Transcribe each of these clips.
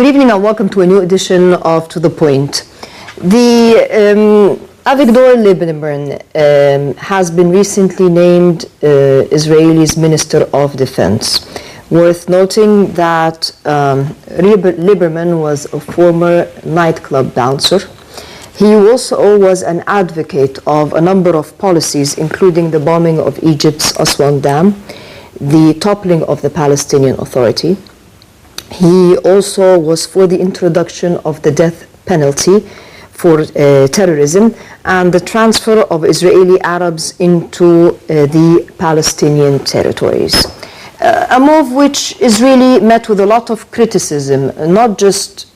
Good evening and welcome to a new edition of To The Point. The Avigdor Lieberman has been recently named Israel's Minister of Defense. Worth noting that Lieberman was a former nightclub bouncer. He also was an advocate of a number of policies, including the bombing of Egypt's Aswan Dam, the toppling of the Palestinian Authority. He also was for the introduction of the death penalty for terrorism and the transfer of Israeli Arabs into the Palestinian territories. A move which is really met with a lot of criticism, not just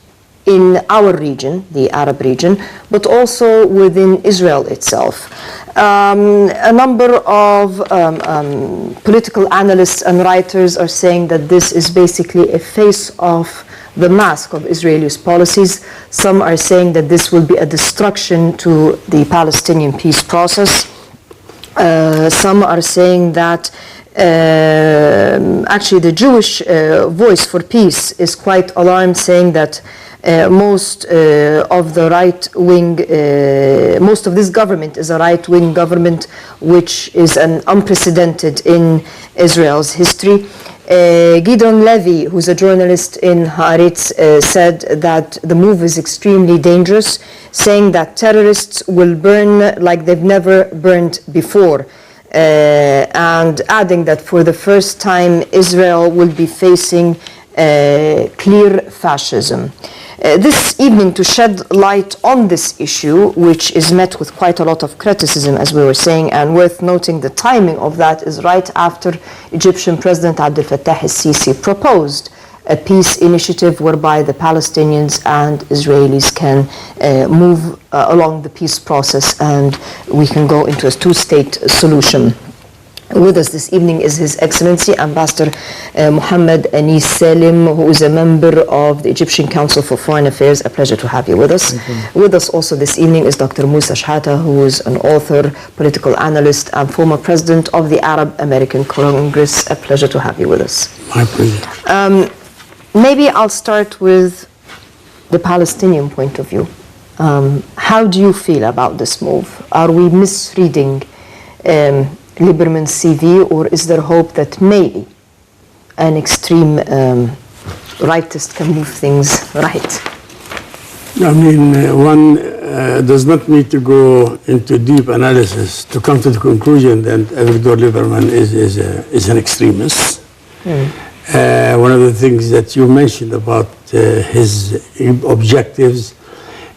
in our region, the Arab region, but also within Israel itself. A number of political analysts and writers are saying that this is basically a face of the mask of Israel's policies. Some are saying that this will be a destruction to the Palestinian peace process. Some are saying that actually the Jewish Voice for Peace is quite alarmed, saying that most of the right-wing, most of this government is a right-wing government, which is an unprecedented in Israel's history. Gideon Levy, who's a journalist in Haaretz, said that the move is extremely dangerous, saying that terrorists will burn like they've never burned before, and adding that for the first time Israel will be facing clear fascism. This evening, to shed light on this issue, which is met with quite a lot of criticism, as we were saying, and worth noting the timing of that is right after Egyptian President Abdel Fattah el-Sisi proposed a peace initiative whereby the Palestinians and Israelis can move along the peace process and we can go into a two-state solution. With us this evening is His Excellency Ambassador Mohamed Salem, who is a member of the Egyptian Council for Foreign Affairs. A pleasure to have you with us. With us also this evening is Dr. Musa, who is an author, political analyst, and former president of the Arab American Congress. A pleasure to have you with us. My pleasure. Maybe I'll start with the Palestinian point of view. How do you feel about this move? Are we misreading Lieberman's CV, or is there hope that maybe an extreme rightist can move things right? I mean, one does not need to go into deep analysis to come to the conclusion that Avigdor Lieberman is an extremist. One of the things that you mentioned about his objectives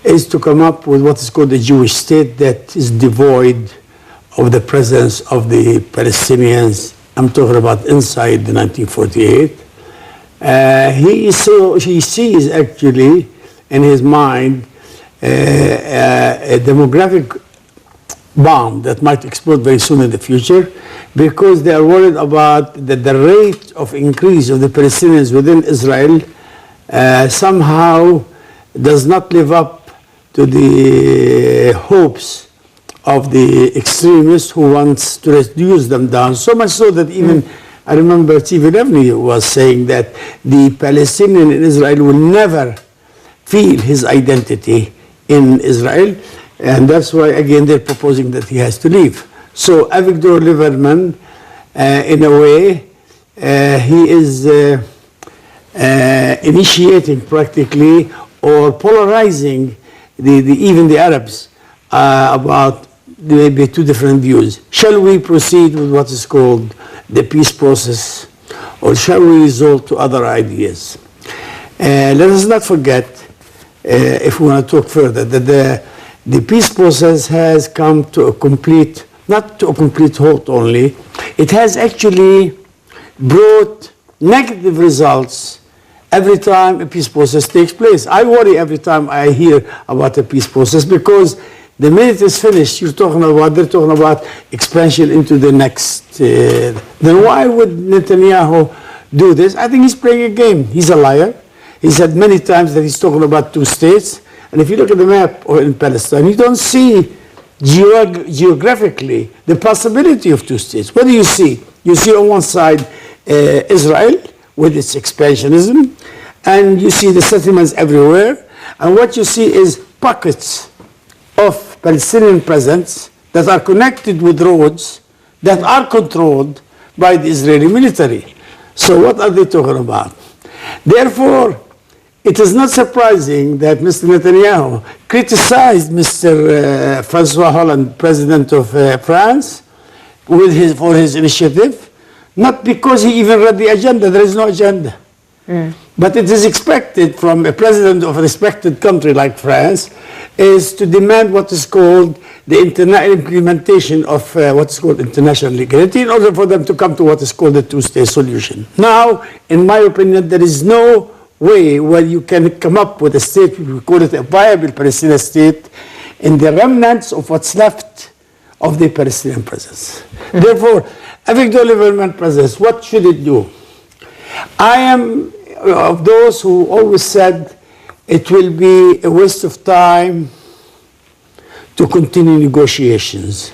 is to come up with what is called a Jewish state that is devoid of the presence of the Palestinians. I'm talking about inside the 1948. He sees actually in his mind a demographic bomb that might explode very soon in the future, because they are worried about that the rate of increase of the Palestinians within Israel somehow does not live up to the hopes of the extremists who wants to reduce them down, so much so that even I remember T.V. Levny was saying that the Palestinian in Israel will never feel his identity in Israel, and that's why again they're proposing that he has to leave. So Avigdor Lieberman, in a way, he is initiating practically or polarizing even the Arabs about maybe two different views. Shall we proceed with what is called the peace process, or shall we resort to other ideas? Let us not forget, if we want to talk further, that the peace process has come to a complete, not to a complete halt only, it has actually brought negative results every time a peace process takes place. I worry every time I hear about a peace process, because the minute it's finished, they're talking about expansion into the next. Then why would Netanyahu do this? I think he's playing a game. He's a liar. He said many times that he's talking about two states. And if you look at the map in Palestine, you don't see geographically the possibility of two states. What do you see? You see on one side Israel with its expansionism, and you see the settlements everywhere, and what you see is pockets of Palestinian presence that are connected with roads that are controlled by the Israeli military. So what are they talking about? Therefore, it is not surprising that Mr. Netanyahu criticized Mr. Francois Hollande, President of France, for his initiative, not because he even read the agenda. There is no agenda. But it is expected from a president of a respected country like France is to demand what is called the implementation of what is called international legality in order for them to come to what is called a two-state solution. Now, in my opinion, there is no way where you can come up with a state, we call it a viable Palestinian state, in the remnants of what's left of the Palestinian presence. Therefore, avec the Liverman presence, what should it do? I am of those who always said it will be a waste of time to continue negotiations.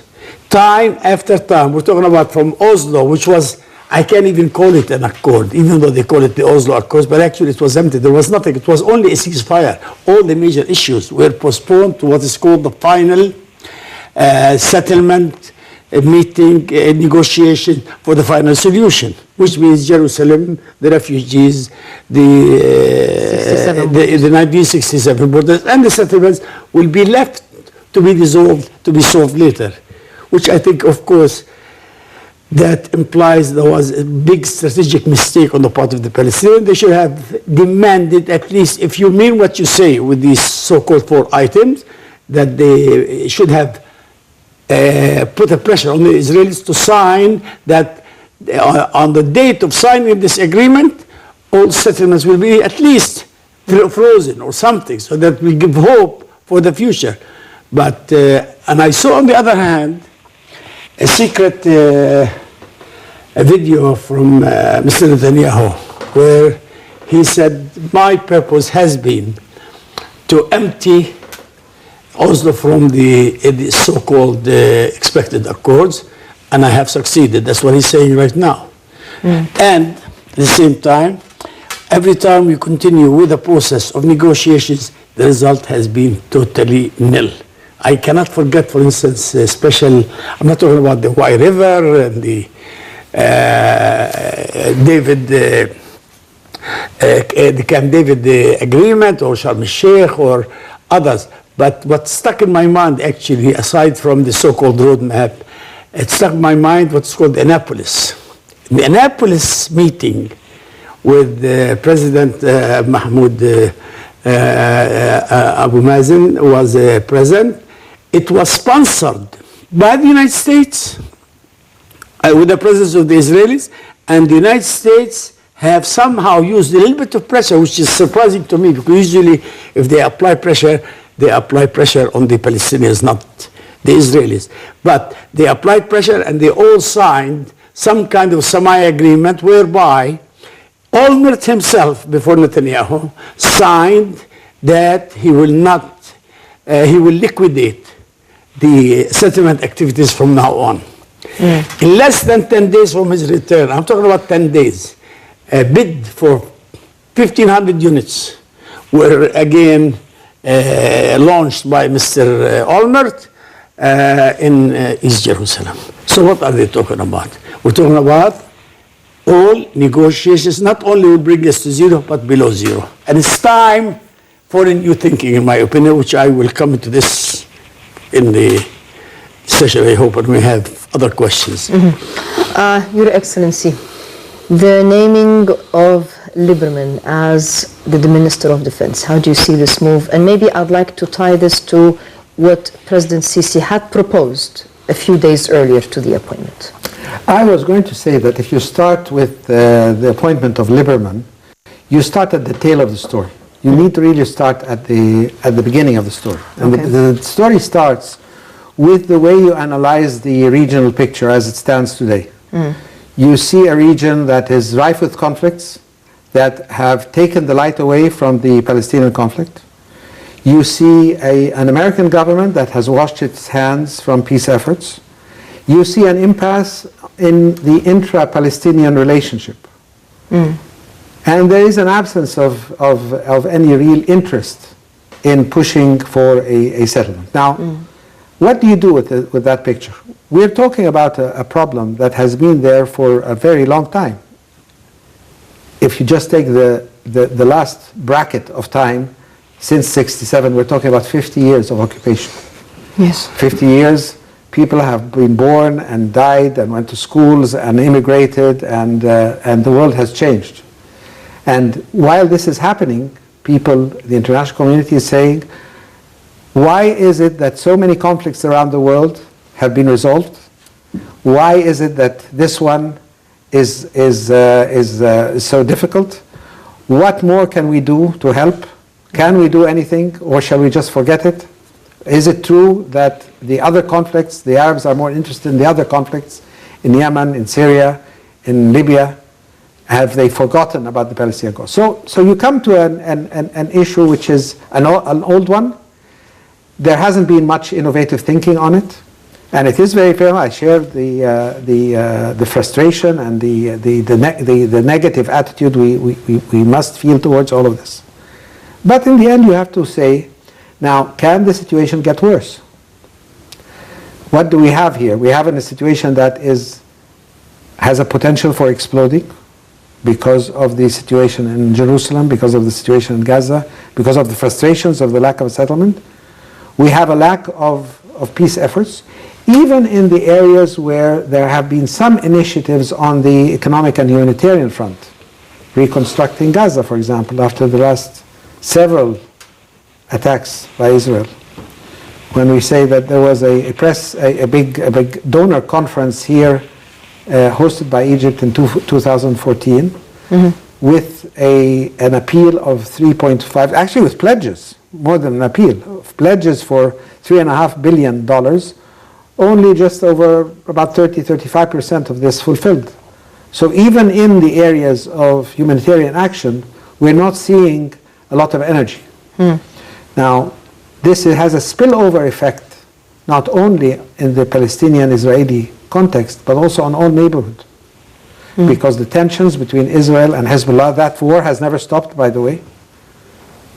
Time after time, we're talking about from Oslo, which was, I can't even call it an accord, even though they call it the Oslo Accords, but actually it was empty. There was nothing. It was only a ceasefire. All the major issues were postponed to what is called the final settlement meeting, negotiation for the final solution, which means Jerusalem, the refugees, the 1967 borders, and the settlements will be left to be dissolved, to be solved later, which I think, of course, that implies there was a big strategic mistake on the part of the Palestinians. They should have demanded, at least, if you mean what you say with these so-called 4 items, that they should have put a pressure on the Israelis to sign that on the date of signing this agreement, all settlements will be at least frozen or something, so that we give hope for the future. But, and I saw on the other hand, a secret a video from Mr. Netanyahu, where he said, my purpose has been to empty Oslo from the so-called expected accords, and I have succeeded. That's what he's saying right now. And at the same time, every time we continue with the process of negotiations, the result has been totally nil. I cannot forget, for instance, I'm not talking about the Wye River and the the Camp David agreement or Sharm el-Sheikh or others. But what stuck in my mind, actually, aside from the so-called roadmap, it stuck in my mind what's called Annapolis. The Annapolis meeting with President Mahmoud Abu Mazen was present. It was sponsored by the United States with the presence of the Israelis, and the United States have somehow used a little bit of pressure, which is surprising to me, because usually if they apply pressure, they apply pressure on the Palestinians, not the Israelis. But they applied pressure and they all signed some kind of semi-agreement whereby Olmert himself, before Netanyahu, signed that he will not, he will liquidate the settlement activities from now on. In less than 10 days from his return, I'm talking about 10 days, a bid for 1,500 units were again launched by Mr. Olmert in East Jerusalem. So what are they talking about? We're talking about all negotiations not only will bring us to zero, but below zero. And it's time for a new thinking, in my opinion, which I will come into this in the session, I hope, and we have other questions. Your Excellency, the naming of Lieberman as the Minister of Defense, how do you see this move? And maybe I'd like to tie this to what President Sisi had proposed a few days earlier to the appointment. I was going to say that if you start with the appointment of Lieberman, you start at the tail of the story. You need to really start at the beginning of the story. And the story starts with the way you analyze the regional picture as it stands today. You see a region that is rife with conflicts that have taken the light away from the Palestinian conflict. You see an American government that has washed its hands from peace efforts. You see an impasse in the intra-Palestinian relationship. And there is an absence of any real interest in pushing for a settlement. Now, what do you do with that picture? We're talking about a problem that has been there for a very long time. If you just take the last bracket of time, since 67, we're talking about 50 years of occupation. Yes. 50 years, people have been born and died and went to schools and immigrated, and the world has changed. And while this is happening, people, the international community is saying, why is it that so many conflicts around the world have been resolved? Why is it that this one is so difficult? What more can we do to help? Can we do anything, or shall we just forget it? Is it true that the other conflicts, the Arabs are more interested in the other conflicts, in Yemen, in Syria, in Libya? Have they forgotten about the Palestinian cause? So you come to an issue which is an old one. There hasn't been much innovative thinking on it, and it is very fair. I share the frustration and the negative attitude we must feel towards all of this. But in the end, you have to say, now, can the situation get worse? What do we have here? We have a situation that has a potential for exploding because of the situation in Jerusalem, because of the situation in Gaza, because of the frustrations of the lack of a settlement. We have a lack of peace efforts, even in the areas where there have been some initiatives on the economic and humanitarian front. Reconstructing Gaza, for example, after the last several attacks by Israel. When we say that there was a big donor conference here hosted by Egypt in 2014, with an appeal of 3.5, actually with pledges, more than an appeal, pledges for $3.5 billion, only just over about 35% of this fulfilled. So even in the areas of humanitarian action, we're not seeing a lot of energy. Now, this has a spillover effect, not only in the Palestinian-Israeli context, but also on all neighborhood. Because the tensions between Israel and Hezbollah, that war has never stopped, by the way.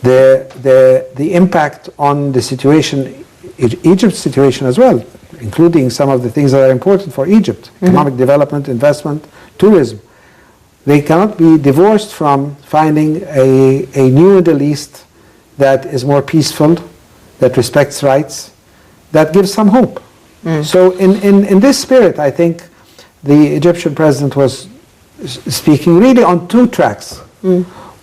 The impact on the situation, Egypt's situation as well, including some of the things that are important for Egypt, economic development, investment, tourism. They cannot be divorced from finding a new Middle East that is more peaceful, that respects rights, that gives some hope. So in this spirit, I think the Egyptian president was speaking really on two tracks.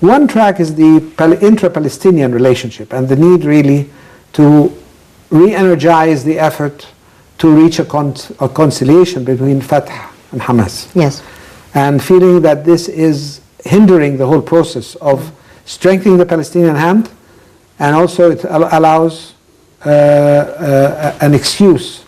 One track is the intra-Palestinian relationship and the need really to re-energize the effort to reach a conciliation between Fatah and Hamas. Yes. And feeling that this is hindering the whole process of strengthening the Palestinian hand, and also it allows an excuse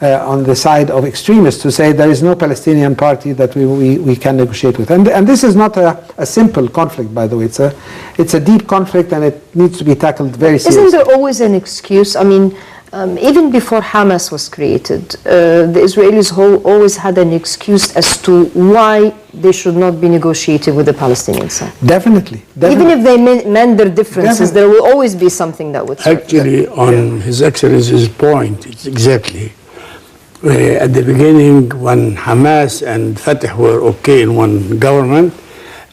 on the side of extremists to say there is no Palestinian party that we can negotiate with. And this is not a simple conflict, by the way. It's a deep conflict, and it needs to be tackled very seriously. Isn't there always an excuse? I mean, even before Hamas was created, the Israelis always had an excuse as to why they should not be negotiating with the Palestinian side. Definitely. Even if they mend their differences, there will always be something that would serve. Actually, on His Excellency's point, it's exactly at the beginning, when Hamas and Fatah were okay in one government,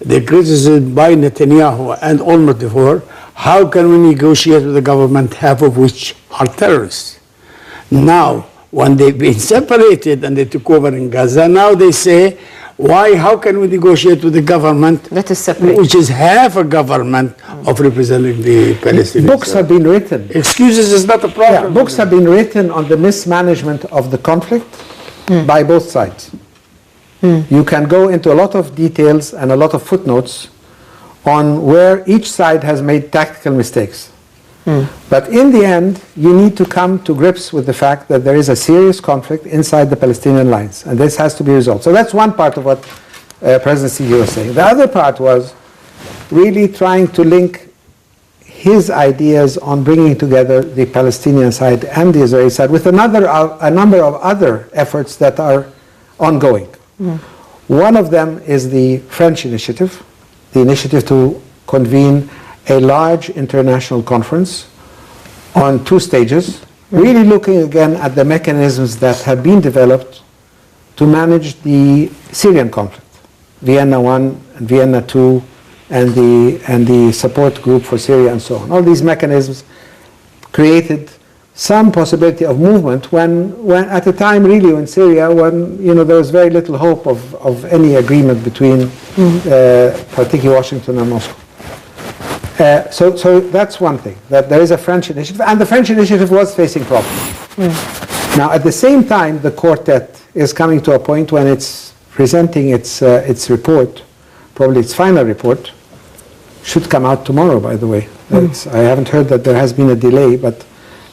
they criticized by Netanyahu and almost before, how can we negotiate with the government, half of which are terrorists? Now, when they've been separated and they took over in Gaza, now they say, how can we negotiate with the government that is separate, which is half a government of representing the Palestinians? Books have been written. Excuses is not a problem. Yeah, books have been written on the mismanagement of the conflict by both sides. You can go into a lot of details and a lot of footnotes on where each side has made tactical mistakes. But in the end, you need to come to grips with the fact that there is a serious conflict inside the Palestinian lines, and this has to be resolved. So that's one part of what President Sisi was saying. The other part was really trying to link his ideas on bringing together the Palestinian side and the Israeli side with a number of other efforts that are ongoing. One of them is the French initiative, the initiative to convene a large international conference on 2 stages, really looking again at the mechanisms that have been developed to manage the Syrian conflict, Vienna I and Vienna II, and the support group for Syria and so on. All these mechanisms created some possibility of movement when at a time really in Syria when there was very little hope of any agreement between particularly Washington and Moscow. So that's one thing, that there is a French initiative, and the French initiative was facing problems. Now at the same time the quartet is coming to a point when it's presenting its report, probably its final report, should come out tomorrow, by the way. I haven't heard that there has been a delay, but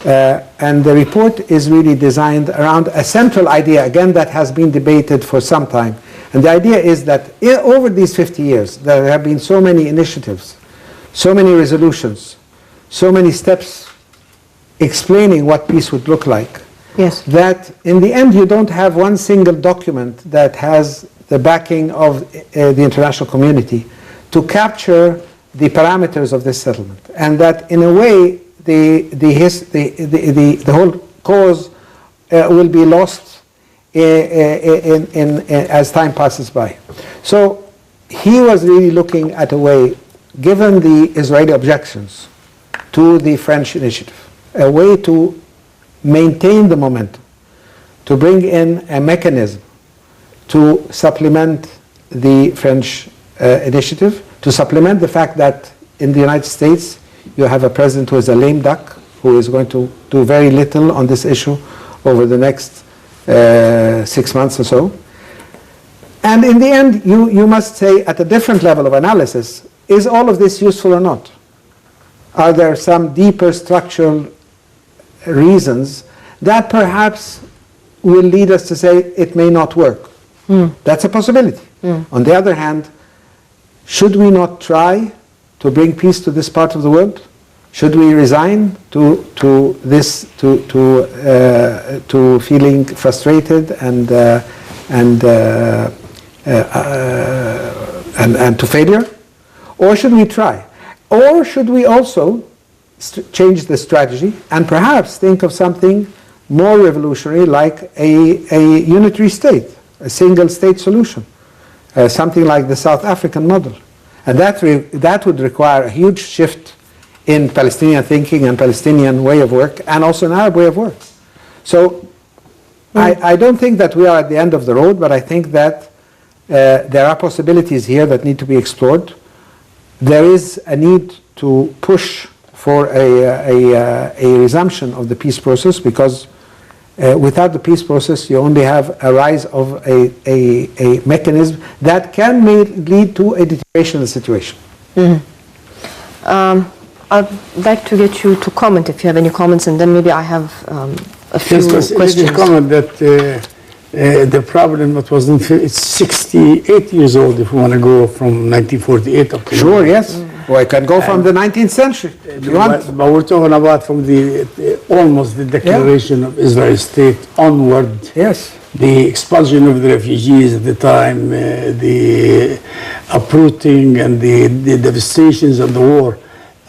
and the report is really designed around a central idea, again, that has been debated for some time. And the idea is that over these 50 years, there have been so many initiatives, so many resolutions, so many steps explaining what peace would look like, yes, that in the end you don't have one single document that has the backing of the international community to capture the parameters of this settlement, and that in a way the whole cause will be lost as time passes by. So he was really looking at a way, given the Israeli objections to the French initiative, a way to maintain the momentum, to bring in a mechanism to supplement the French initiative, to supplement the fact that in the United States you have a president who is a lame duck, who is going to do very little on this issue over the next 6 months or so. And in the end, you must say, at a different level of analysis, is all of this useful or not? Are there some deeper structural reasons that perhaps will lead us to say it may not work? That's a possibility. On the other hand, should we not try to bring peace to this part of the world? Should we resign to feeling frustrated and to failure? Or should we try? Or should we also change the strategy and perhaps think of something more revolutionary, like a unitary state, a single state solution, something like the South African model? And that would require a huge shift in Palestinian thinking and Palestinian way of work, and also an Arab way of work. So I don't think that we are at the end of the road, but I think that there are possibilities here that need to be explored. There is a need to push for a resumption of the peace process, because without the peace process you only have a rise of a mechanism that can lead to a deterioration of the situation. I'd like to get you to comment if you have any comments, and then maybe I have a few questions. Comment that the problem that was it's 68 years old if we want to go from 1948 up to Sure, now. Yes. Well, I can go from the 19th century if you want. But we're talking about from almost the declaration of Israel state onward. Yes. The expulsion of the refugees at the time, the uprooting and the devastations of the war.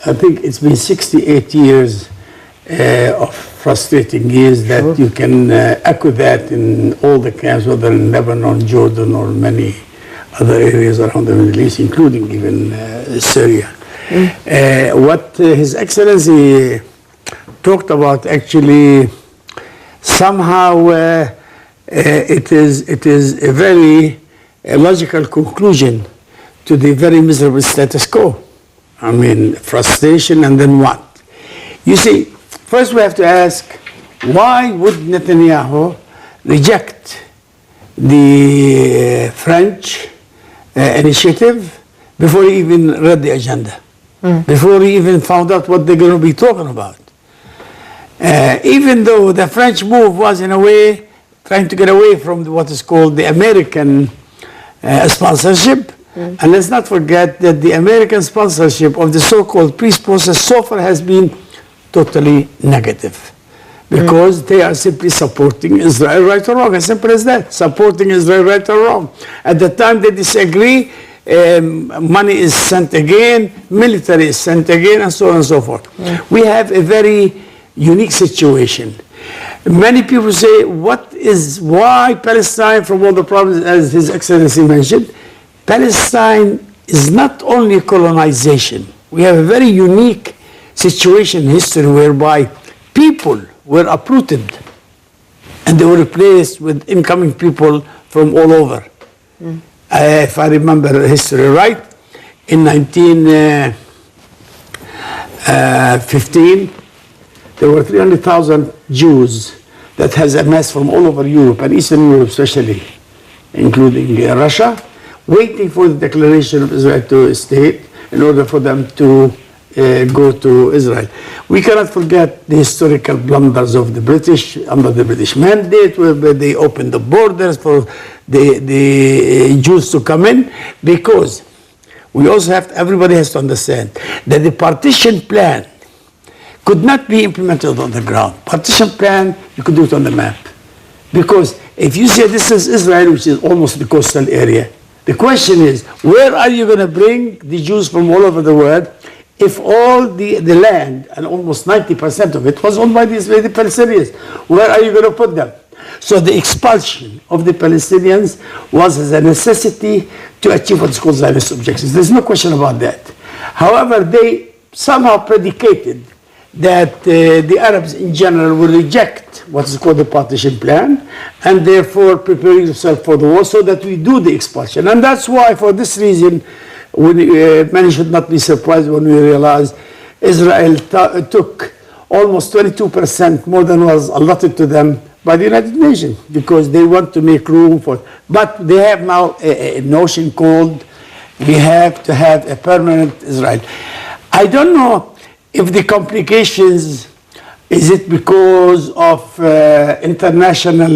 I think it's been 68 years of frustrating years that sure. You can echo that in all the camps, whether in Lebanon, Jordan, or many other areas around the Middle East, including even Syria. What His Excellency talked about, actually, somehow it is a very logical conclusion to the very miserable status quo. I mean, frustration, and then what? You see, first we have to ask, why would Netanyahu reject the French initiative before he even read the agenda, before he even found out what they're going to be talking about? Even though the French move was, in a way, trying to get away from what is called the American sponsorship. And let's not forget that the American sponsorship of the so-called peace process so far has been totally negative, because they are simply supporting Israel, right or wrong, as simple as that, supporting Israel, right or wrong. At the time they disagree, money is sent again, military is sent again, and so on and so forth. We have a very unique situation. Many people say, why Palestine from all the problems, as His Excellency mentioned? Palestine is not only colonization. We have a very unique situation in history whereby people were uprooted and they were replaced with incoming people from all over. If I remember history right, in 1915, there were 300,000 Jews that has amassed from all over Europe and Eastern Europe especially, including Russia, waiting for the declaration of Israel to state in order for them to go to Israel. We cannot forget the historical blunders of the British under the British Mandate, where they opened the borders for the Jews to come in, because we also everybody has to understand that the partition plan could not be implemented on the ground. Partition plan, you could do it on the map. Because if you say this is Israel, which is almost the coastal area, the question is, where are you going to bring the Jews from all over the world if all the land, and almost 90% of it, was owned by the Israeli Palestinians? Where are you going to put them? So the expulsion of the Palestinians was as a necessity to achieve what's called Zionist objectives. There's no question about that. However, they somehow predicated that the Arabs in general will reject what is called the partition plan, and therefore preparing themselves for the war so that we do the expulsion. And that's why, for this reason, many should not be surprised when we realize Israel took almost 22% more than was allotted to them by the United Nations, because they want to make room for. But they have now a notion called, we have to have a permanent Israel. I don't know if the complications, is it because of international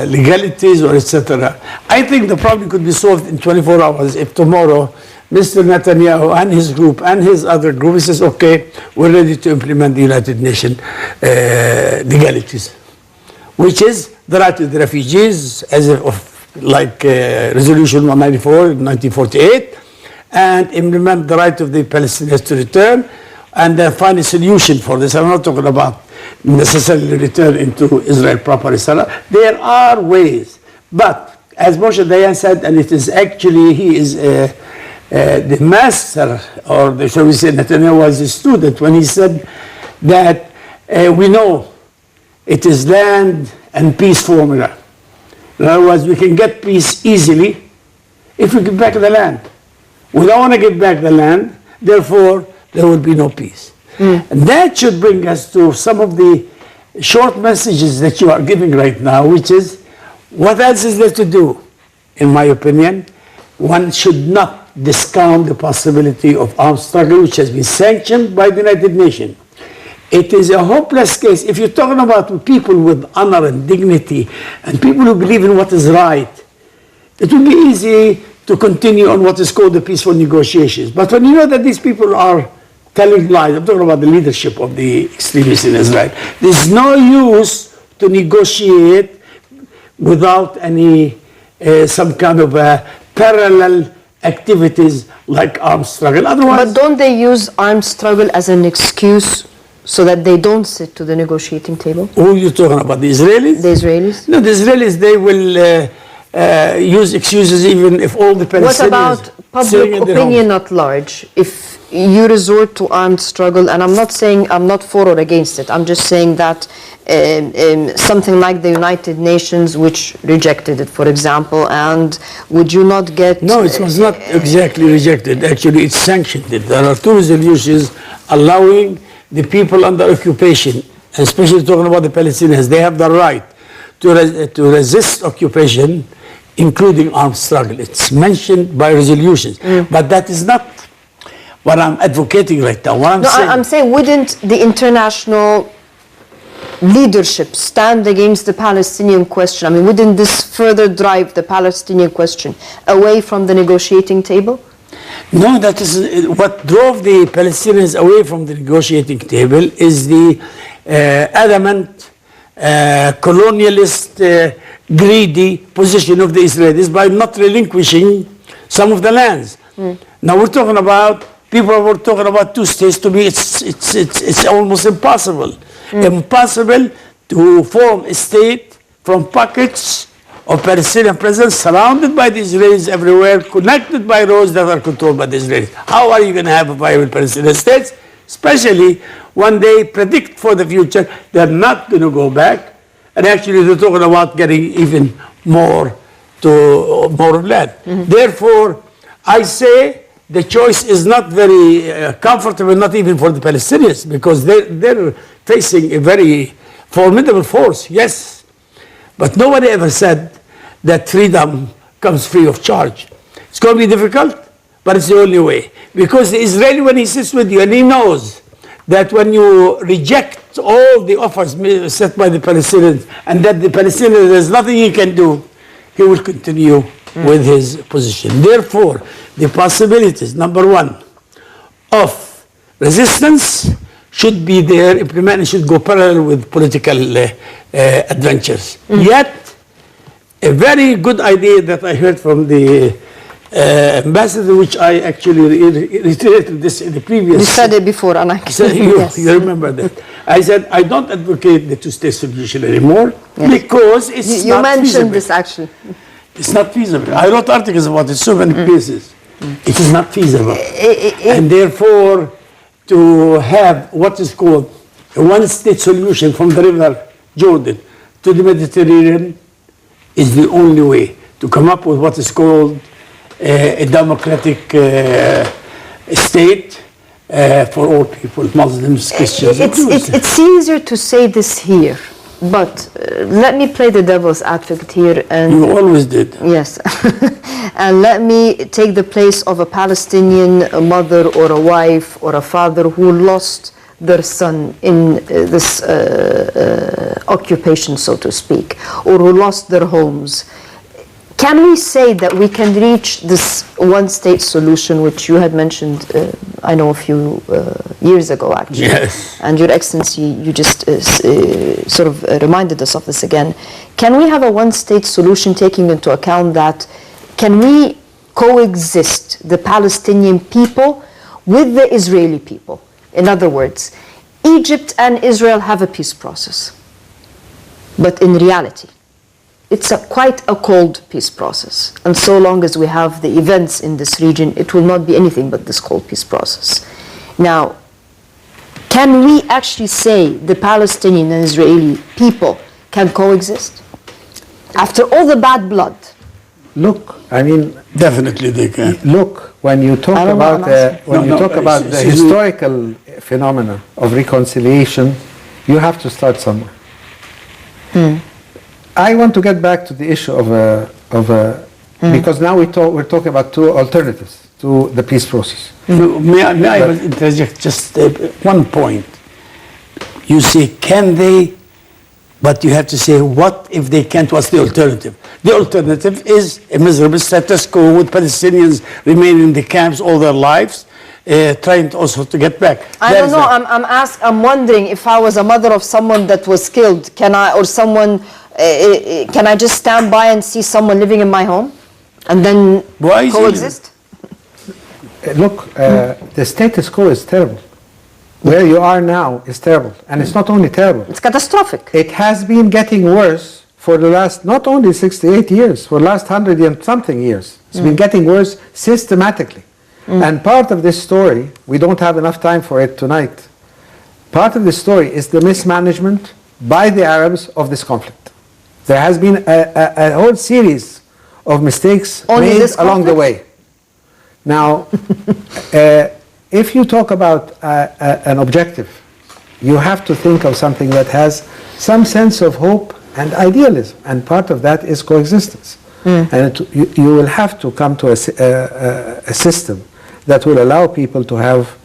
legalities or etc.? I think the problem could be solved in 24 hours if tomorrow Mr. Netanyahu and his group and his other group says, okay, we're ready to implement the United Nations legalities, which is the right of the refugees, as like Resolution 194 in 1948, and implement the right of the Palestinians to return, and then find a solution for this. I'm not talking about necessarily return into Israel proper, etc. There are ways, but as Moshe Dayan said, and it is actually, he is the master, or shall we say Netanyahu was a student when he said that we know it is land and peace formula. In other words, we can get peace easily if we give back the land. We don't want to give back the land, therefore there will be no peace. And that should bring us to some of the short messages that you are giving right now, which is, what else is there to do? In my opinion, one should not discount the possibility of armed struggle, which has been sanctioned by the United Nations. It is a hopeless case. If you're talking about people with honor and dignity and people who believe in what is right, it will be easy to continue on what is called the peaceful negotiations. But when you know that these people are telling lies, I'm talking about the leadership of the extremists in Israel, there's no use to negotiate without any some kind of parallel activities like armed struggle. Otherwise, but don't they use armed struggle as an excuse so that they don't sit to the negotiating table? Who are you talking about? The Israelis? The Israelis? No, the Israelis, they will use excuses even if all the Palestinians... What about public opinion at large? If you resort to armed struggle, and I'm not saying I'm not for or against it, I'm just saying that something like the United Nations, which rejected it, for example, and would you not get... No, it was not exactly rejected. Actually, it sanctioned it. There are two resolutions allowing the people under occupation, especially talking about the Palestinians, they have the right to resist occupation, including armed struggle. It's mentioned by resolutions. But that is not what I'm advocating right now. What I'm saying, wouldn't the international leadership stand against the Palestinian question? I mean, wouldn't this further drive the Palestinian question away from the negotiating table? No, that is what drove the Palestinians away from the negotiating table is the adamant, colonialist, greedy position of the Israelis by not relinquishing some of the lands. Now we're talking about, people were talking about two states. To me, it's almost impossible. Impossible to form a state from pockets of Palestinian presence surrounded by the Israelis everywhere, connected by roads that are controlled by the Israelis. How are you going to have a viable Palestinian state? Especially when they predict for the future they're not going to go back. And actually they're talking about getting even more land. Therefore, I say the choice is not very comfortable, not even for the Palestinians, because they're facing a very formidable force, yes. But nobody ever said that freedom comes free of charge. It's going to be difficult, but it's the only way. Because the Israeli, when he sits with you, and he knows that when you reject all the offers set by the Palestinians, and that the Palestinians, there's nothing he can do, he will continue with his position. Therefore, the possibilities, number one, of resistance should be there, implemented, should go parallel with political adventures. Yet, a very good idea that I heard from the ambassador, which I actually reiterated this in the previous... You said it before, and I said, you remember that. I said, I don't advocate the two-state solution anymore, because it's not feasible. You mentioned this, actually. It's not feasible. I wrote articles about it, so many pieces. It is not feasible. And therefore, to have what is called a one-state solution from the river Jordan to the Mediterranean is the only way to come up with what is called a democratic state for all people, Muslims, Christians. It's easier to say this here, but let me play the devil's advocate here. And you always did. Yes. And let me take the place of a Palestinian mother or a wife or a father who lost their son in this occupation, so to speak, or who lost their homes. Can we say that we can reach this one-state solution, which you had mentioned, I know, a few years ago, actually? Yes. And Your Excellency, you just sort of reminded us of this again. Can we have a one-state solution taking into account that, can we coexist, the Palestinian people, with the Israeli people? In other words, Egypt and Israel have a peace process. But in reality, it's quite a cold peace process. And so long as we have the events in this region, it will not be anything but this cold peace process. Now, can we actually say the Palestinian and Israeli people can coexist? After all the bad blood. Look, I mean... Definitely they can. Look, when you talk about the historical phenomena of reconciliation, you have to start somewhere. I want to get back to the issue because now we're talking about two alternatives to the peace process. May I interject just one point? You say, can they? But you have to say, what if they can't? What's the alternative? The alternative is a miserable status quo with Palestinians remaining in the camps all their lives, trying also to get back. I don't know. I'm wondering, if I was a mother of someone that was killed, can I just stand by and see someone living in my home and then coexist? Look, the status quo is terrible. Where you are now is terrible. And it's not only terrible. It's catastrophic. It has been getting worse for the last, not only 68 years, for the last 100 and something years. It's been getting worse systematically. And part of this story, we don't have enough time for it tonight. Part of the story is the mismanagement by the Arabs of this conflict. There has been a whole series of mistakes made along the way. Now, if you talk about an objective, you have to think of something that has some sense of hope and idealism, and part of that is coexistence. And you will have to come to a system that will allow people to have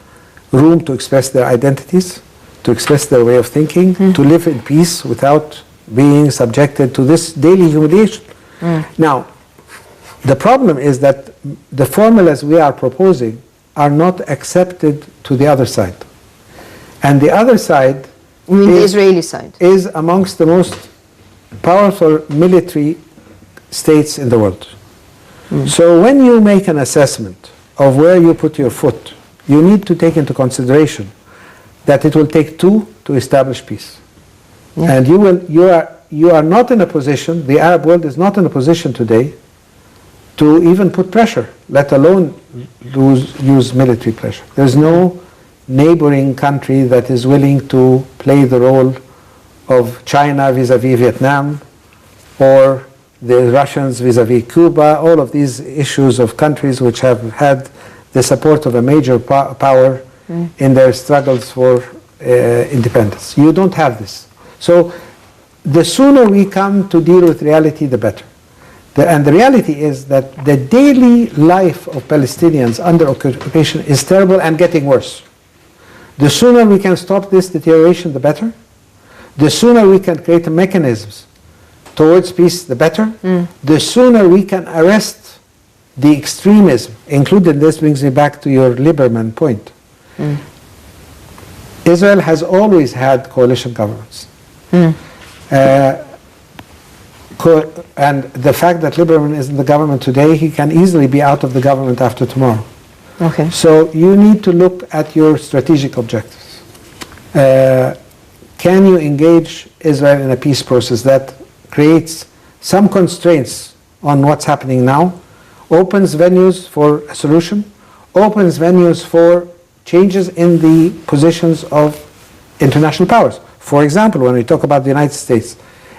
room to express their identities, to express their way of thinking, to live in peace without being subjected to this daily humiliation. Now, the problem is that the formulas we are proposing are not accepted to the other side. And the other side, the Israeli side, is amongst the most powerful military states in the world. So when you make an assessment of where you put your foot, you need to take into consideration that it will take two to establish peace. Yeah. And you are not in a position, the Arab world is not in a position today to even put pressure, let alone use military pressure. There's no neighboring country that is willing to play the role of China vis-a-vis Vietnam, or the Russians vis-a-vis Cuba, all of these issues of countries which have had the support of a major power in their struggles for independence. You don't have this. So the sooner we come to deal with reality, the better. And the reality is that the daily life of Palestinians under occupation is terrible and getting worse. The sooner we can stop this deterioration, the better. The sooner we can create mechanisms towards peace, the better. The sooner we can arrest the extremism, including this brings me back to your Lieberman point. Israel has always had coalition governments. And the fact that Lieberman is in the government today, he can easily be out of the government after tomorrow. Okay. So you need to look at your strategic objectives. Can you engage Israel in a peace process that creates some constraints on what's happening now, opens venues for a solution, opens venues for changes in the positions of international powers? For example, when we talk about the United States,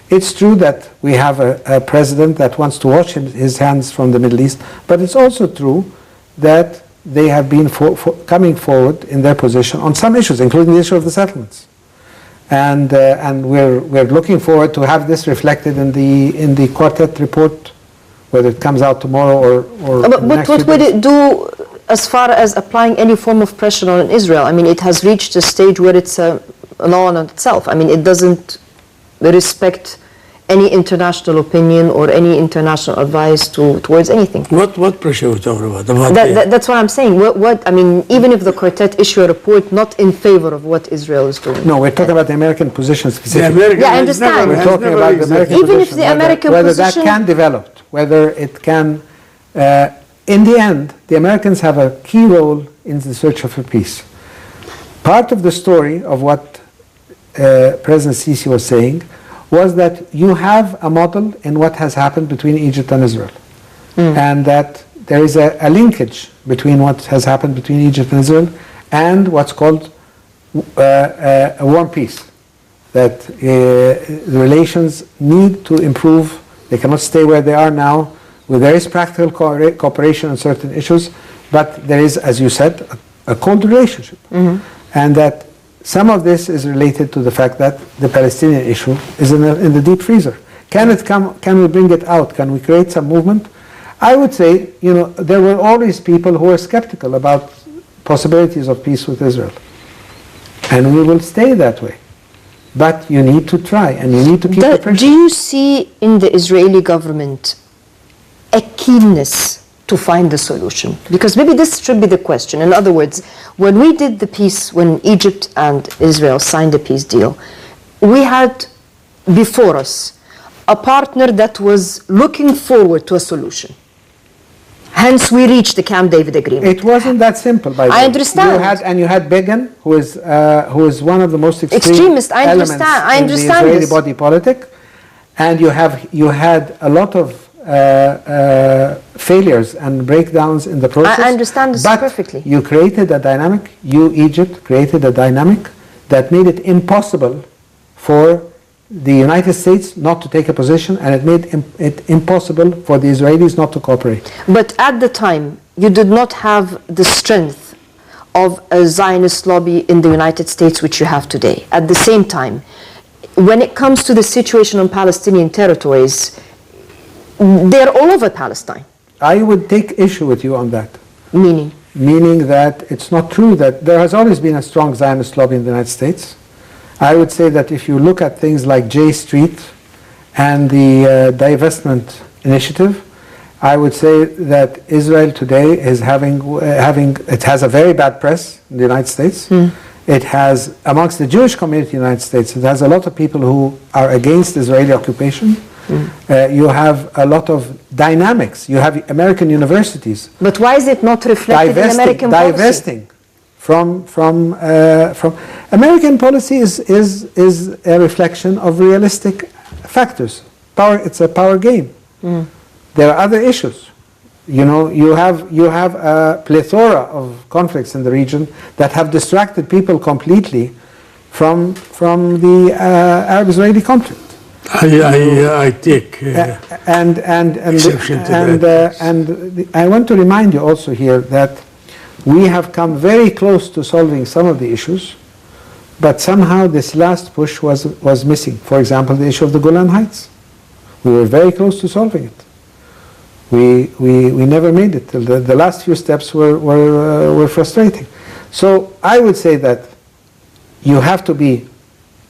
it's true that we have a president that wants to wash his hands from the Middle East, but it's also true that they have been coming forward in their position on some issues, including the issue of the settlements. And we're looking forward to have this reflected in the quartet report, whether it comes out tomorrow or But what would it do as far as applying any form of pressure on Israel? I mean, it has reached a stage where it's a law on itself. I mean, it doesn't respect any international opinion or any international advice towards anything. What pressure are we talking about? That's what I'm saying. I mean, even if the quartet issue a report not in favor of what Israel is doing. No, we're talking about the American position specifically. Yeah, I understand. We're talking about the American even position. If the American whether position, that can develop, whether it can. In the end, the Americans have a key role in the search for peace. Part of the story of what President Sisi was saying was that you have a model in what has happened between Egypt and Israel. And that there is a linkage between what has happened between Egypt and Israel and what's called a warm peace. That the relations need to improve. They cannot stay where they are now. There is practical cooperation on certain issues, but there is, as you said, a cold relationship. And that some of this is related to the fact that the Palestinian issue is in the deep freezer. Can we bring it out? Can we create some movement? I would say, there were always people who were skeptical about possibilities of peace with Israel. And we will stay that way. But you need to try, and you need to keep the pressure. Do you see in the Israeli government a keenness to find a solution? Because maybe this should be the question. In other words, when we did the peace, when Egypt and Israel signed the peace deal, we had before us a partner that was looking forward to a solution. Hence, we reached the Camp David agreement. It wasn't that simple, by the way. I understand. You had Begin, who is one of the most extremist. I elements understand. in the Israeli body politic, and you had a lot of failures and breakdowns in the process. I understand this but perfectly. You created a dynamic, Egypt, created a dynamic that made it impossible for the United States not to take a position, and it made it impossible for the Israelis not to cooperate. But at the time, you did not have the strength of a Zionist lobby in the United States, which you have today. At the same time, when it comes to the situation on Palestinian territories, they're all over Palestine. I would take issue with you on that. Meaning? Meaning that it's not true that there has always been a strong Zionist lobby in the United States. I would say that if you look at things like J Street and the divestment initiative, I would say that Israel today is it has a very bad press in the United States. It has, amongst the Jewish community in the United States, it has a lot of people who are against Israeli occupation. You have a lot of dynamics. You have American universities But why is it not reflected in American policy? divesting from American policy is a reflection of realistic factors. It's a power game. There are other issues. You know, you have a plethora of conflicts in the region that have distracted people completely from the Arab-Israeli conflict. I take exception to that. And I want to remind you also here that we have come very close to solving some of the issues, but somehow this last push was missing. For example, the issue of the Golan Heights. We were very close to solving it. We never made it. The last few steps were frustrating. So I would say that you have to be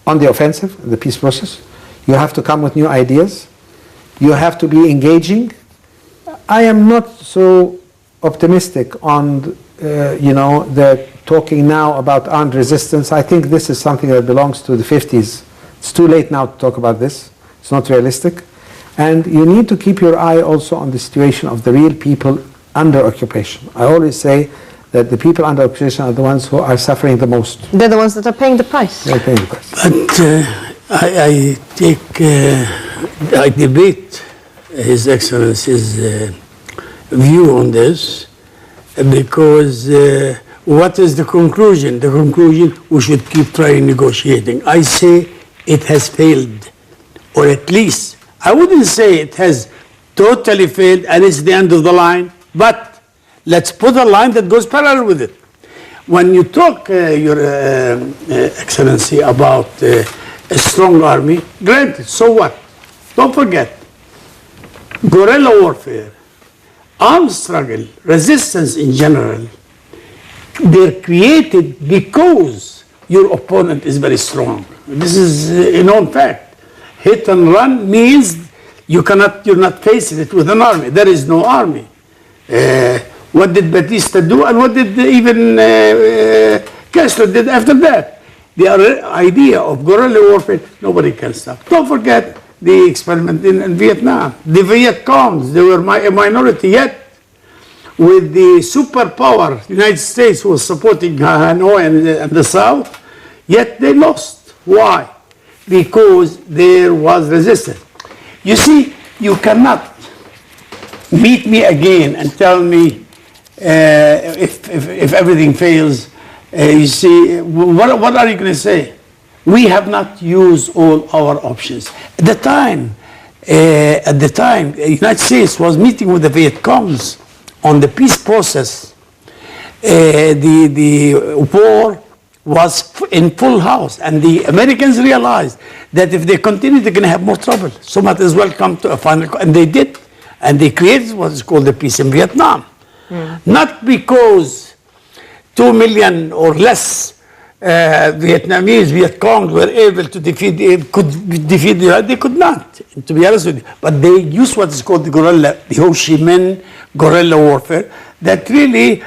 on the offensive in the peace process. You have to come with new ideas. You have to be engaging. I am not so optimistic on the talking now about armed resistance. I think this is something that belongs to the 50s. It's too late now to talk about this. It's not realistic. And you need to keep your eye also on the situation of the real people under occupation. I always say that the people under occupation are the ones who are suffering the most. They're the ones that are paying the price. They're paying the price. But I debate His Excellency's view on this, because what is the conclusion? The conclusion, we should keep trying negotiating. I say it has failed, or at least, I wouldn't say it has totally failed and it's the end of the line, but let's put a line that goes parallel with it. When you talk, Your Excellency, about a strong army, granted, so what? Don't forget, guerrilla warfare, armed struggle, resistance in general, they're created because your opponent is very strong. This is a known fact. Hit and run means you're not facing it with an army. There is no army. What did Batista do, and what did even Castro did after that? The idea of guerrilla warfare, nobody can stop. Don't forget the experiment in Vietnam. The Viet Congs, they were a minority, yet with the superpower, the United States was supporting Hanoi and the South, yet they lost. Why? Because there was resistance. You see, you cannot meet me again and tell me if everything fails. You see, what are you going to say? We have not used all our options. At the time, the United States was meeting with the Viet Congs on the peace process. The war was in full house, and the Americans realized that if they continue, they're going to have more trouble. So might as well come to a final, and they did, and they created what is called the peace in Vietnam. Not because 2 million or less Vietnamese Viet Cong were able to defeat the United. They could not, to be honest with you. But they used what is called the guerrilla, the Ho Chi Minh guerrilla warfare, that really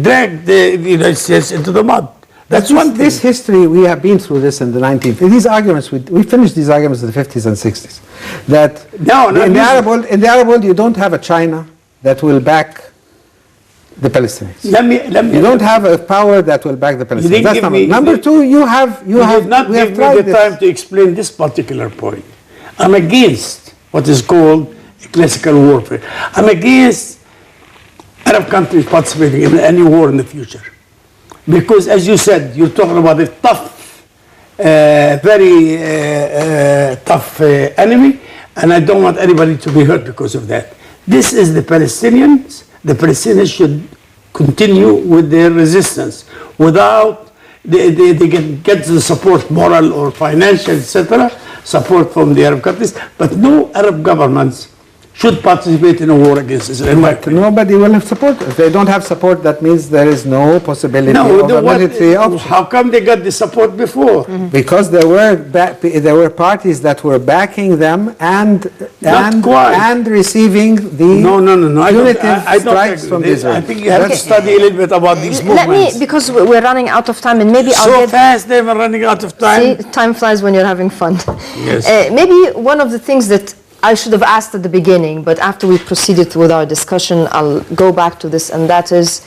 dragged the United States into the mud. That's one thing. This history, we have been through this in the 1950s. These arguments, we finished these arguments in the 50s and 60s. That in the Arab world, you don't have a China that will back the Palestinians. You don't have a power that will back the Palestinians. That's number two. You have not given me the time to explain this particular point. I'm against what is called classical warfare. I'm against Arab countries participating in any war in the future. Because, as you said, you're talking about a tough, very tough enemy, and I don't want anybody to be hurt because of that. This is the Palestinians. The Palestinians should continue with their resistance without they get the support, moral or financial, etc., support from the Arab countries. But no Arab governments should participate in a war against Israel. But nobody will have support. If they don't have support, that means there is no possibility of a military option. How come they got the support before? Because there were parties that were backing them and receiving the punitive strikes from Israel. I think you have to study a little bit about these movements. Because we're running out of time, and maybe so fast they were running out of time. See, time flies when you're having fun. Yes. Maybe one of the things that I should have asked at the beginning, but after we proceeded with our discussion, I'll go back to this, and that is,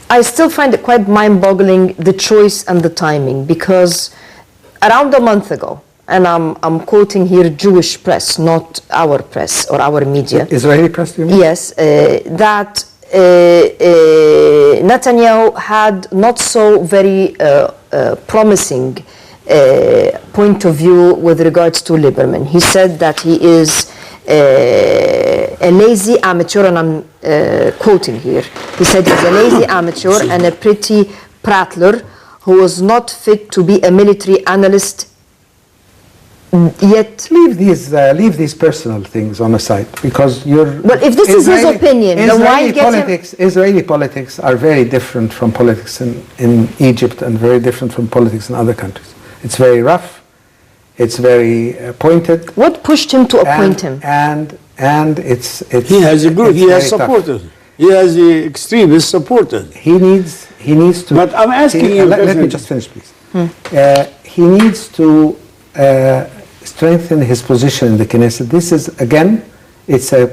I still find it quite mind-boggling, the choice and the timing, because around a month ago, and I'm quoting here Jewish press, not our press or our media. Israeli press, you mean? Yes, that Netanyahu had not so very promising point of view with regards to Lieberman. He said that he is a lazy amateur, and I'm quoting here. He said he's a lazy amateur and a pretty prattler who was not fit to be a military analyst yet. Leave these personal things on the side, because you're. Well, if this is his opinion, then why get him? Israeli politics are very different from politics in Egypt, and very different from politics in other countries. It's very rough. It's very pointed. What pushed him to appoint him? And it's he has a group. He has supporters. He has the extremist supporters. He needs to. But I'm asking you. Let me just finish, please. He needs to strengthen his position in the Knesset. This is, again, it's a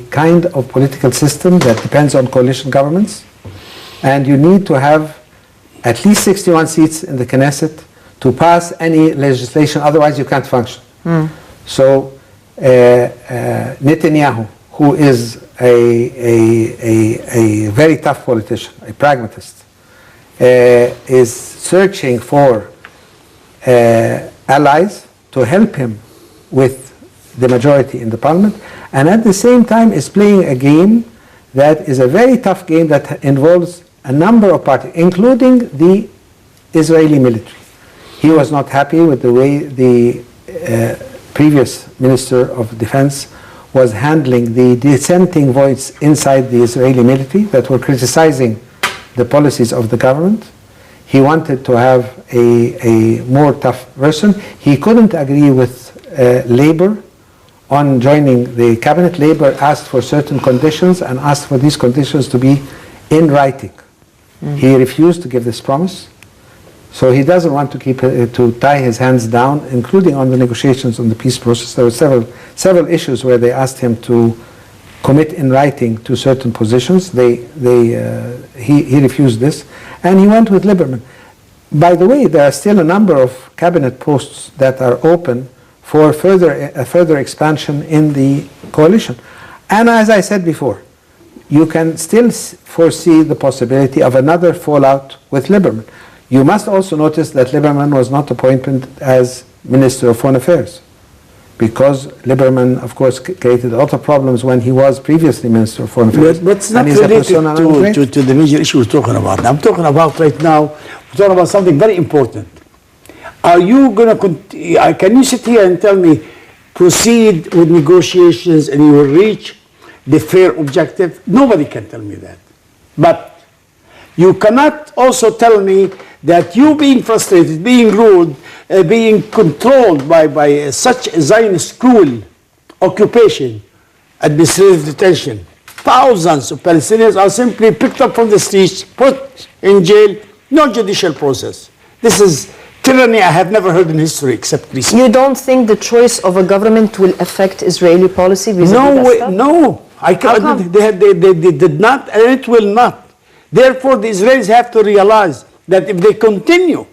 kind of political system that depends on coalition governments, and you need to have at least 61 seats in the Knesset to pass any legislation, otherwise you can't function. So Netanyahu, who is a very tough politician, a pragmatist, is searching for allies to help him with the majority in the parliament, and at the same time is playing a game that is a very tough game that involves a number of parties, including the Israeli military. He was not happy with the way the previous Minister of Defense was handling the dissenting voice inside the Israeli military that were criticizing the policies of the government. He wanted to have a more tough version. He couldn't agree with Labour on joining the cabinet. Labour asked for certain conditions and asked for these conditions to be in writing. He refused to give this promise. So he doesn't want to tie his hands down, including on the negotiations on the peace process. There were several issues where they asked him to commit in writing to certain positions. He refused this, and he went with Lieberman. By the way, there are still a number of cabinet posts that are open for further expansion in the coalition. And as I said before, you can still foresee the possibility of another fallout with Lieberman. You must also notice that Lieberman was not appointed as Minister of Foreign Affairs, because Lieberman, of course, created a lot of problems when he was previously Minister of Foreign Affairs. But it's not related to the major issue we're talking about. I'm talking about right now, we're talking about something very important. Are you going to, can you sit here and tell me, proceed with negotiations and you will reach the fair objective? Nobody can tell me that. But you cannot also tell me that you being frustrated, being rude, being controlled by such a Zionist cruel occupation, administrative detention. Thousands of Palestinians are simply picked up from the streets, put in jail, no judicial process. This is tyranny I have never heard in history except recently. You don't think the choice of a government will affect Israeli policy? No. They did not, and it will not. Therefore, the Israelis have to realize that if they continue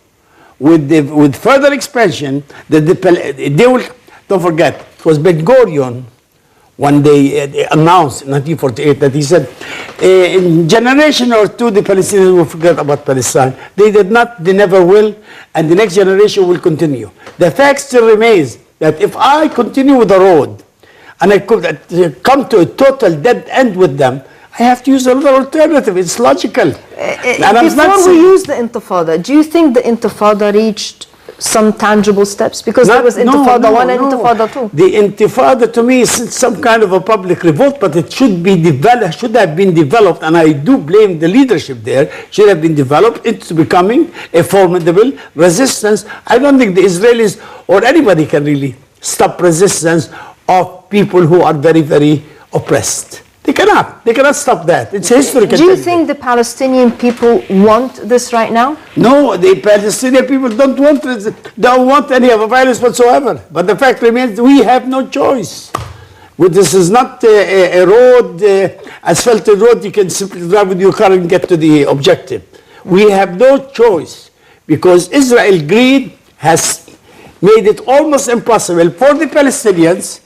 with further expansion, that they will. Don't forget, it was Ben Gurion when they announced in 1948 that he said, in generation or two, the Palestinians will forget about Palestine. They did not, they never will, and the next generation will continue. The fact still remains that if I continue with the road and I could come to a total dead end with them, I have to use another alternative. It's logical. Before we use the Intifada, do you think the Intifada reached some tangible steps? Because there was Intifada 1 and Intifada 2. The Intifada to me is some kind of a public revolt, but it should be developed, should have been developed, and I do blame the leadership there, should have been developed into becoming a formidable resistance. I don't think the Israelis or anybody can really stop resistance of people who are very, very oppressed. They cannot stop that. It's history. Do you think the Palestinian people want this right now? No, the Palestinian people don't want any of the violence whatsoever. But the fact remains, we have no choice. Well, this is not a road, asphalted road. You can simply drive with your car and get to the objective. We have no choice because Israel's greed has made it almost impossible for the Palestinians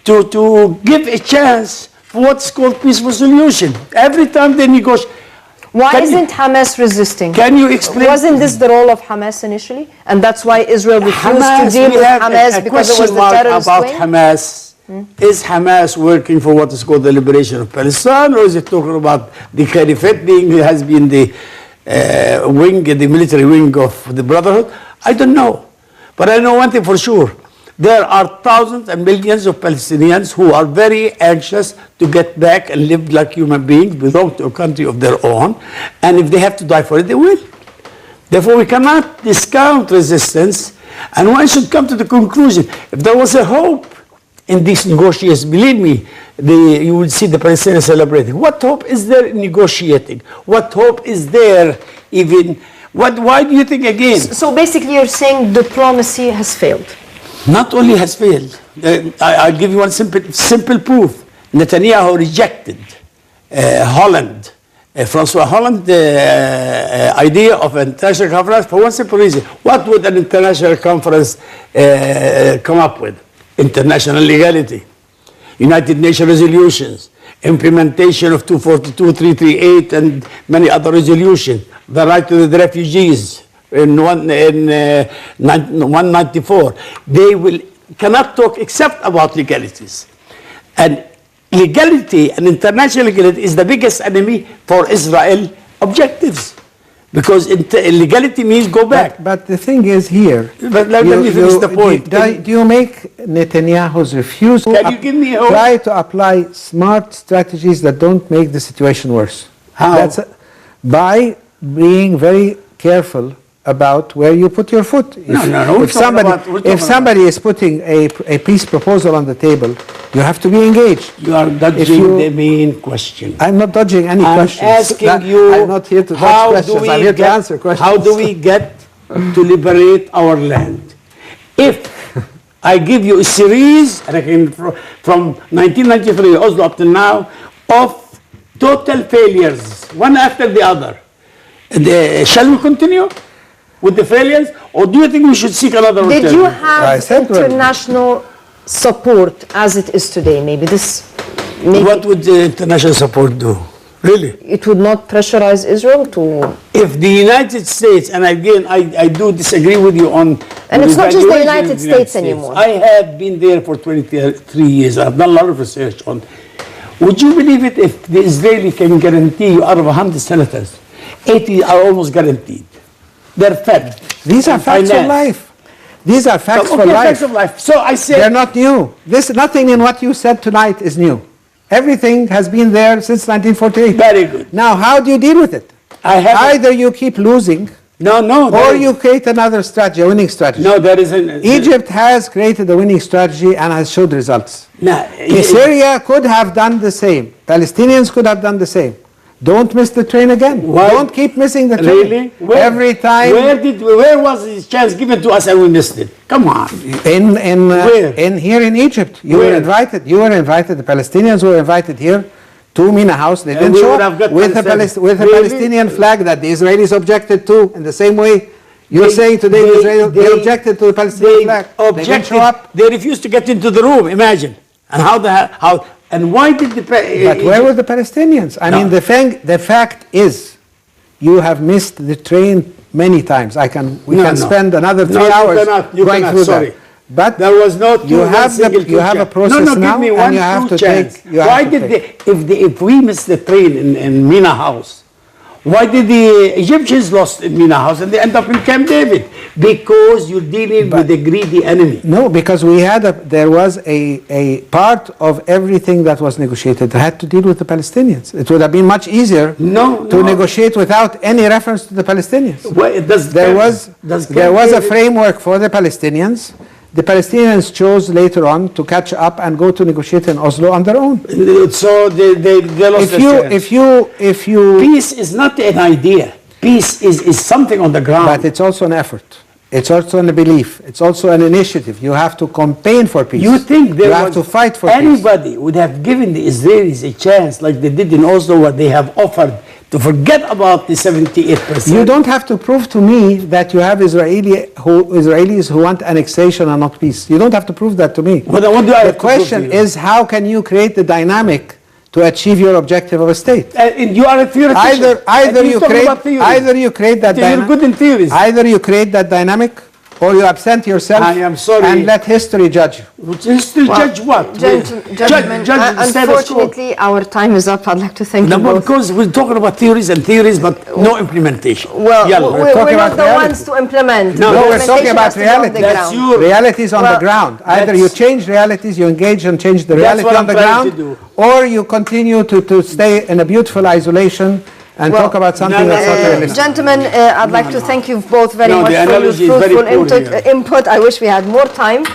to give a chance for what's called peaceful solution. Every time they negotiate. Why isn't Hamas resisting? Can you explain? Wasn't this the role of Hamas initially? And that's why Israel refused to deal with Hamas because it was the terrorist about wing? Hamas. Is Hamas working for what is called the liberation of Palestine, or is it talking about the Caliphate being, has been the the military wing of the Brotherhood? I don't know. But I know one thing for sure. There are thousands and millions of Palestinians who are very anxious to get back and live like human beings, belong to a country of their own, and if they have to die for it, they will. Therefore, we cannot discount resistance, and one should come to the conclusion, if there was a hope in these negotiations, believe me, you will see the Palestinians celebrating. What hope is there in negotiating? What hope is there even? Why do you think again? So basically you're saying diplomacy has failed. Not only has failed, I'll give you one simple proof. Netanyahu rejected Holland, Francois Holland's idea of an international conference for one simple reason. What would an international conference come up with? International legality, United Nations resolutions, implementation of 242, 338, and many other resolutions, the right to the refugees, in 194, they cannot talk except about legalities. And legality and international legality is the biggest enemy for Israel objectives. Because legality means go back. But the thing is here, but let me finish the point. Do you make Netanyahu's refusal Can you give me try to apply smart strategies that don't make the situation worse? How? By being very careful about where you put your foot. If somebody is putting a peace proposal on the table, you have to be engaged. You are dodging the main question. I'm not dodging any questions. Asking you, I'm not here to dodge questions. I'm here to answer questions. How do we get to liberate our land? If I give you a series, and I can, from 1993 Oslo up to now, of total failures, one after the other, shall we continue with the failures, or do you think we should seek another alternative? Did you have international support as it is today? Maybe what would the international support do? Really? It would not pressurize Israel to... If the United States, and again, I do disagree with you on... And it's not just the United States anymore. I have been there for 23 years. I've done a lot of research on... Would you believe it if the Israeli can guarantee you out of 100 senators, 80 are almost guaranteed? They're fed. These are facts of life. These are facts for life. Facts of life. So I say... They're not new. Nothing in what you said tonight is new. Everything has been there since 1948. Very good. Now, how do you deal with it? Either you keep losing, or you create another strategy, a winning strategy. No, there isn't. Egypt has created a winning strategy and has showed results. Syria could have done the same. Palestinians could have done the same. Don't miss the train again. Why? Don't keep missing the train. Really? Every time. Where was this chance given to us and we missed it? Come on. Here in Egypt, you were invited. You were invited. The Palestinians were invited here to Mina House. They didn't show up with a Palestinian flag that the Israelis objected to. In the same way, you're saying today they objected to the Palestinian flag. They didn't show up. They refused to get into the room. Imagine. And how. And why did the... But where were the Palestinians? I mean, the fact is, you have missed the train many times. We can spend another 3 hours going through that. But there was no you have a process now, give me one and you have to chance. take. Why did if we missed the train in Mina House, Why did the Egyptians lost in Mina House and they end up in Camp David? Because you're dealing with a greedy enemy. No, because there was a part of everything that was negotiated that had to deal with the Palestinians. It would have been much easier to negotiate without any reference to the Palestinians. Well, there was a framework for the Palestinians. The Palestinians chose later on to catch up and go to negotiate in Oslo on their own. So they lost if you peace is not an idea. Peace is something on the ground. But it's also an effort. It's also a belief. It's also an initiative. You have to campaign for peace. You think you have to fight for peace. Anybody would have given the Israelis a chance like they did in Oslo, what they have offered, to forget about the 78%? You don't have to prove to me that you have Israelis who want annexation and not peace. You don't have to prove that to me. Well, then what do I have the to prove question to you? is, how can you create the dynamic to achieve your objective of a state? And you are a theoretician. Either you create that You're good in theories. Either you create that dynamic, or you absent yourself. I am sorry. And let history judge you. History judge what? Gentlemen, unfortunately, our time is up. I'd like to thank you both. Because we're talking about theories, but no implementation. Well, we're not the ones to implement. No, we're talking about reality. Realities on the ground. Either you change realities, you engage and change the reality on the ground, or you continue to stay in a beautiful isolation and talk about something that's not realistic. Gentlemen, I'd like to thank you both very much for your fruitful input. I wish we had more time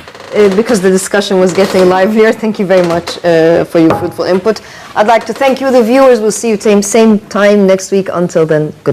because the discussion was getting livelier. Thank you very much for your fruitful input. I'd like to thank you, the viewers. We'll see you same time next week. Until then, good.